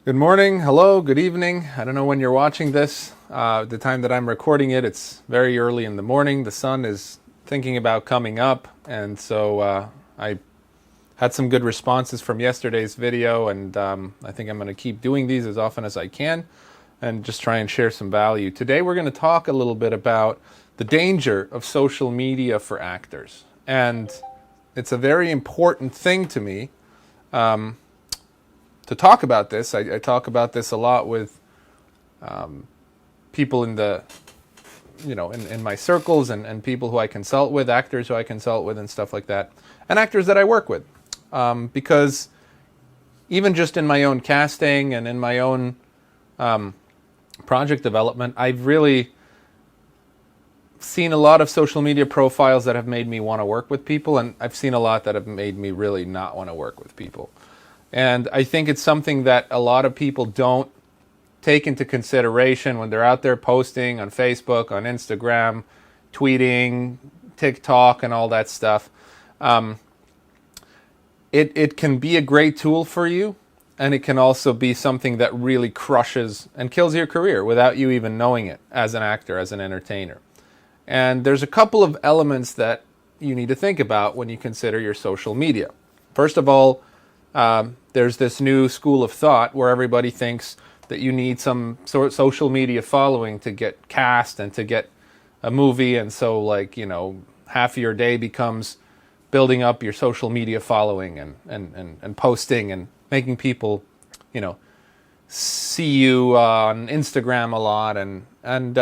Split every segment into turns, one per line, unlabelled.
Good morning, hello, good evening. I don't know when you're watching this. The time that I'm recording it, it's very early in the morning. The sun is thinking about coming up, and so I had some good responses from yesterday's video, and I think I'm going to keep doing these as often as I can and just try and share some value. Today we're going to talk a little bit about the danger of social media for actors. And it's a very important thing to me. To talk about this, I talk about this a lot with people in the, in my circles and people who I consult with, actors who I consult with and stuff like that, and actors that I work with. Because even just in my own casting and in my own project development, I've really seen a lot of social media profiles that have made me want to work with people, and I've seen a lot that have made me really not want to work with people. And I think it's something that a lot of people don't take into consideration when they're out there posting on Facebook, on Instagram, tweeting, TikTok, and all that stuff. It can be a great tool for you, and it can also be something that really crushes and kills your career without you even knowing it as an actor, as an entertainer. And there's a couple of elements that you need to think about when you consider your social media. First of all, there's this new school of thought where everybody thinks that you need some sort of social media following to get cast and to get a movie, and so half of your day becomes building up your social media following and posting and making people see you on Instagram a lot, and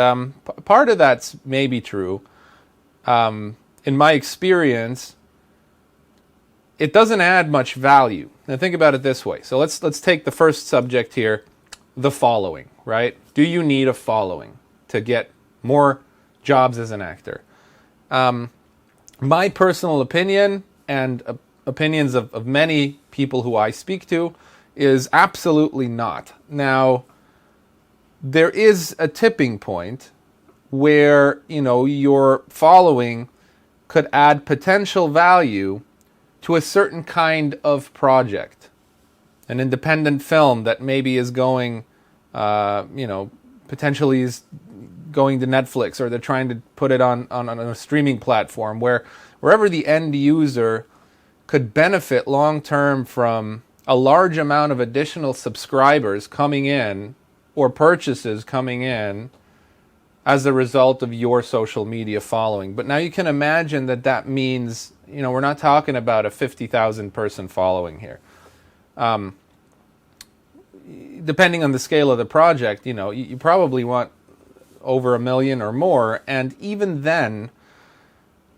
part of that's maybe true. In my experience, it doesn't add much value. Now think about it this way. So let's take the first subject here, the following, right? Do you need a following to get more jobs as an actor? My personal opinion, and opinions of many people who I speak to, is absolutely not. Now, there is a tipping point where, your following could add potential value to a certain kind of project. An independent film that maybe is going, potentially is going to Netflix, or they're trying to put it on a streaming platform wherever the end user could benefit long term from a large amount of additional subscribers coming in or purchases coming in as a result of your social media following. But now you can imagine that means, we're not talking about a 50,000 person following here. Depending on the scale of the project, you probably want over 1 million or more, and even then,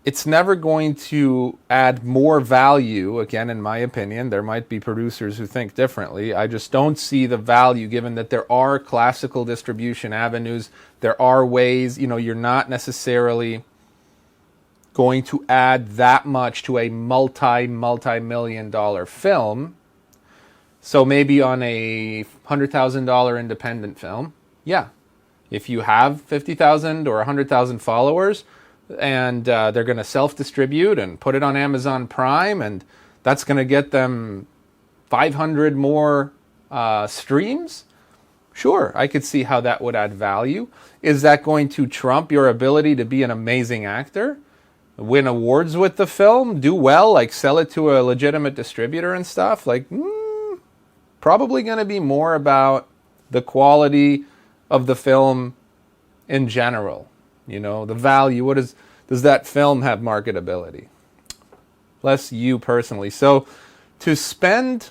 it's never going to add more value. Again, in my opinion, there might be producers who think differently. I just don't see the value, given that there are classical distribution avenues. There are ways, you're not necessarily going to add that much to a multi-million dollar film. So maybe on a $100,000 independent film, yeah. If you have 50,000 or 100,000 followers, and they're going to self-distribute and put it on Amazon Prime, and that's going to get them 500 more streams, sure, I could see how that would add value. Is that going to trump your ability to be an amazing actor, win awards with the film, do well, like sell it to a legitimate distributor and stuff? Probably going to be more about the quality of the film in general. The value, does that film have marketability? Less you personally. So to spend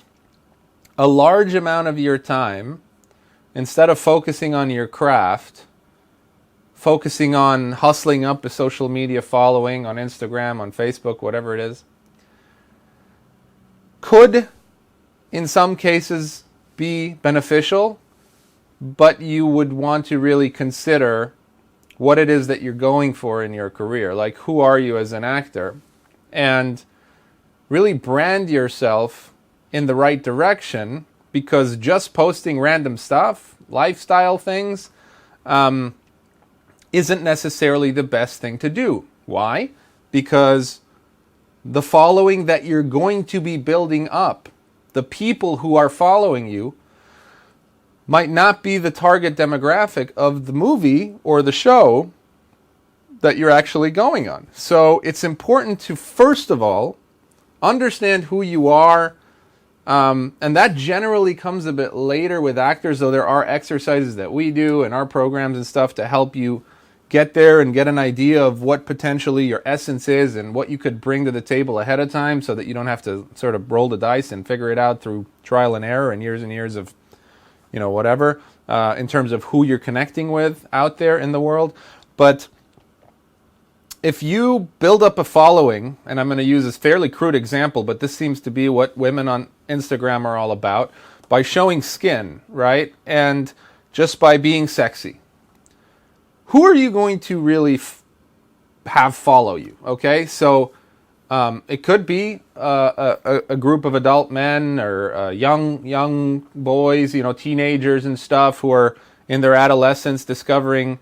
a large amount of your time, instead of focusing on your craft, focusing on hustling up a social media following on Instagram, on Facebook, whatever it is, could, in some cases, be beneficial, but you would want to really consider what it is that you're going for in your career. Like, who are you as an actor? And really brand yourself in the right direction, because just posting random stuff, lifestyle things, isn't necessarily the best thing to do. Why? Because the following that you're going to be building up, the people who are following you, might not be the target demographic of the movie or the show that you're actually going on. So it's important to, first of all, understand who you are. And that generally comes a bit later with actors, though there are exercises that we do in our programs and stuff to help you get there and get an idea of what potentially your essence is and what you could bring to the table ahead of time so that you don't have to sort of roll the dice and figure it out through trial and error and years of, whatever, in terms of who you're connecting with out there in the world. But if you build up a following, and I'm going to use this fairly crude example, but this seems to be what women on Instagram are all about, by showing skin, right? And just by being sexy. Who are you going to really have follow you, okay? So it could be a group of adult men or young boys, teenagers and stuff who are in their adolescence discovering,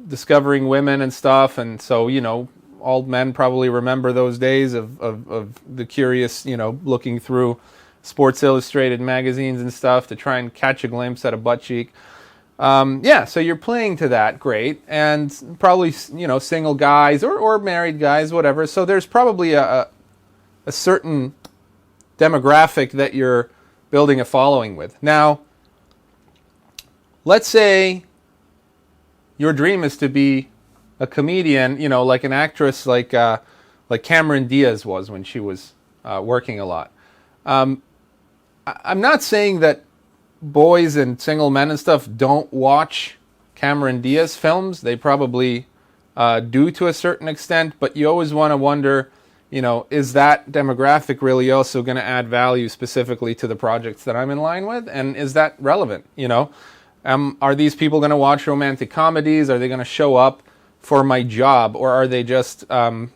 discovering women and stuff. And so, old men probably remember those days of the curious, looking through Sports Illustrated magazines and stuff to try and catch a glimpse at a butt cheek. So you're playing to that, great. And probably, single guys or married guys, whatever. So there's probably a certain demographic that you're building a following with. Now, let's say your dream is to be a comedian, like an actress like Cameron Diaz was when she was working a lot. I'm not saying that boys and single men and stuff don't watch Cameron Diaz films. They probably do to a certain extent, but you always want to wonder, is that demographic really also going to add value specifically to the projects that I'm in line with? And is that relevant, Are these people going to watch romantic comedies? Are they going to show up for my job? Or are they just, giving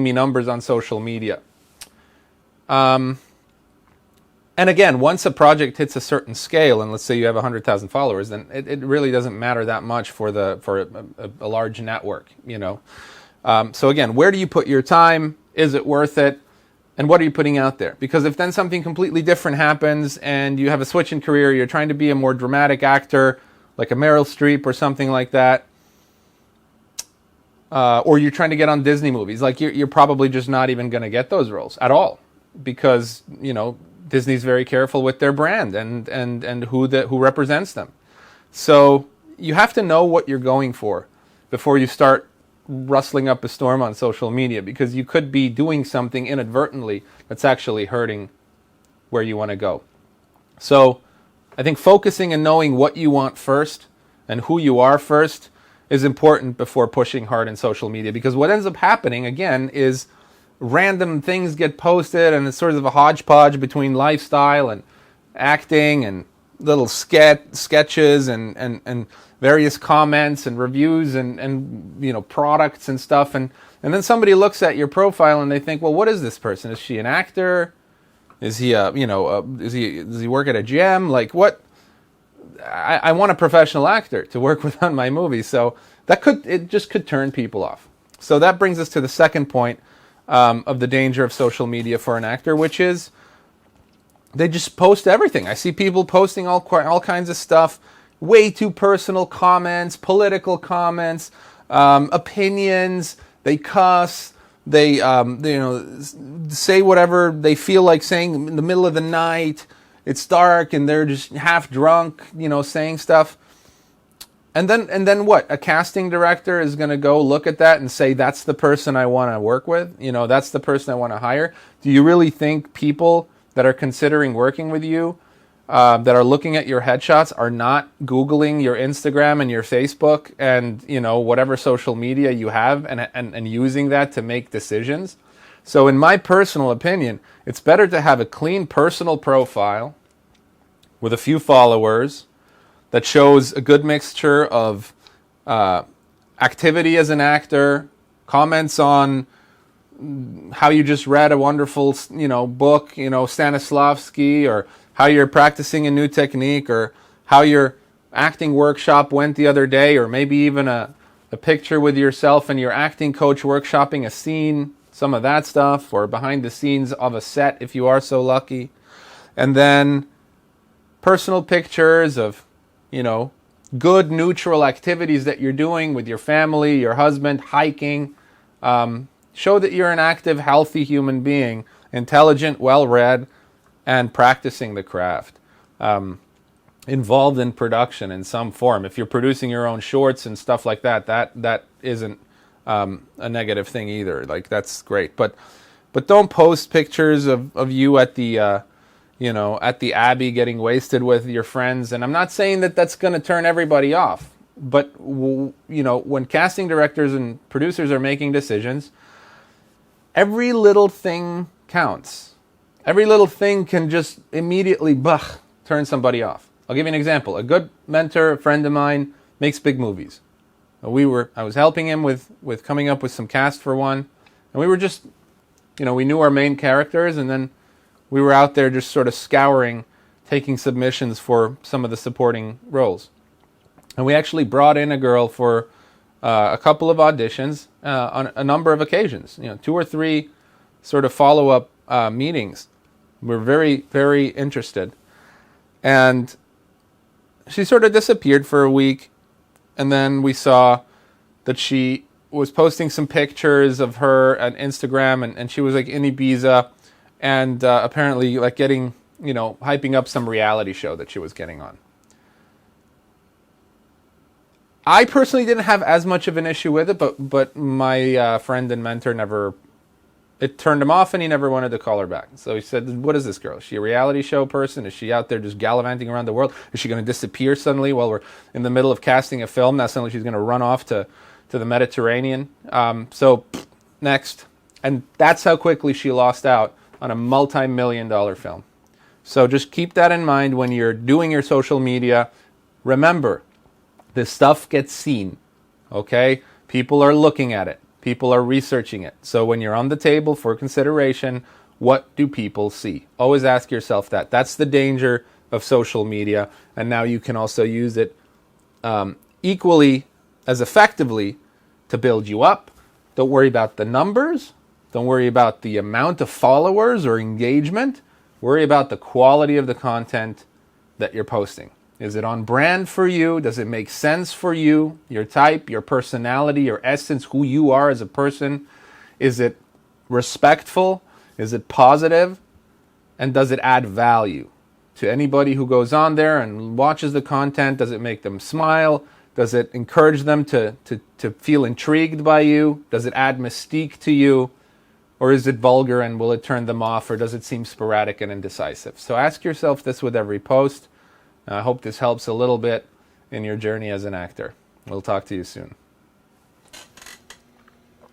me numbers on social media? And again, once a project hits a certain scale, and let's say you have 100,000 followers, then it really doesn't matter that much for a large network, So again, where do you put your time? Is it worth it? And what are you putting out there? Because if then something completely different happens and you have a switch in career, you're trying to be a more dramatic actor, like a Meryl Streep or something like that, or you're trying to get on Disney movies, like you're probably just not even going to get those roles at all, because Disney's very careful with their brand and who represents them. So you have to know what you're going for before you start rustling up a storm on social media, because you could be doing something inadvertently that's actually hurting where you want to go. So I think focusing and knowing what you want first and who you are first is important before pushing hard in social media, because what ends up happening, again, is random things get posted and it's sort of a hodgepodge between lifestyle and acting and little sketches and various comments and reviews and products and stuff, and then somebody looks at your profile and they think, well, what is this person? Is she an actor? Is he does he work at a gym? Like, what? I want a professional actor to work with on my movie. So it just could turn people off. So that brings us to the second point of the danger of social media for an actor, which is they just post everything. I see people posting all kinds of stuff, way too personal comments, political comments, opinions. They cuss. They say whatever they feel like saying in the middle of the night. It's dark and they're just half drunk, saying stuff. And then what? A casting director is going to go look at that and say, that's the person I want to work with. That's the person I want to hire. Do you really think people that are considering working with you, that are looking at your headshots, are not Googling your Instagram and your Facebook and, whatever social media you have and using that to make decisions? So in my personal opinion, it's better to have a clean personal profile with a few followers that shows a good mixture of activity as an actor, comments on how you just read a wonderful, book, Stanislavski, or how you're practicing a new technique, or how your acting workshop went the other day, or maybe even a picture with yourself and your acting coach workshopping a scene, some of that stuff, or behind the scenes of a set if you are so lucky. And then personal pictures of, good neutral activities that you're doing with your family, your husband, hiking. Show that you're an active, healthy human being, intelligent, well-read, and practicing the craft. Involved in production in some form. If you're producing your own shorts and stuff like that, that isn't a negative thing either. Like, that's great. But don't post pictures of you at the at the Abbey getting wasted with your friends. And I'm not saying that that's going to turn everybody off. But when casting directors and producers are making decisions, every little thing counts. Every little thing can just immediately turn somebody off. I'll give you an example. A good mentor, a friend of mine, makes big movies. I was helping him with coming up with some cast for one, and we were just, we knew our main characters, and then we were out there just sort of scouring, taking submissions for some of the supporting roles. And we actually brought in a girl for a couple of auditions on a number of occasions. 2 or 3 sort of follow-up meetings. We're very, very interested. And she sort of disappeared for a week, and then we saw that she was posting some pictures of her on Instagram, and she was like in Ibiza, and apparently like getting, hyping up some reality show that she was getting on. I personally didn't have as much of an issue with it, but my friend and mentor it turned him off, and he never wanted to call her back. So he said, what is this girl? Is she a reality show person? Is she out there just gallivanting around the world? Is she going to disappear suddenly while we're in the middle of casting a film? Now suddenly she's going to run off to the Mediterranean. So next. And that's how quickly she lost out on a multi-million-dollar film. So just keep that in mind when you're doing your social media. Remember, this stuff gets seen, okay? People are looking at it. People are researching it. So when you're on the table for consideration, what do people see? Always ask yourself that. That's the danger of social media. And now you can also use it equally as effectively to build you up. Don't worry about the numbers. Don't worry about the amount of followers or engagement. Worry about the quality of the content that you're posting. Is it on brand for you? Does it make sense for you? Your type, your personality, your essence, who you are as a person? Is it respectful? Is it positive? And does it add value to anybody who goes on there and watches the content? Does it make them smile? Does it encourage them to feel intrigued by you? Does it add mystique to you? Or is it vulgar and will it turn them off? Or does it seem sporadic and indecisive? So ask yourself this with every post. I hope this helps a little bit in your journey as an actor. We'll talk to you soon.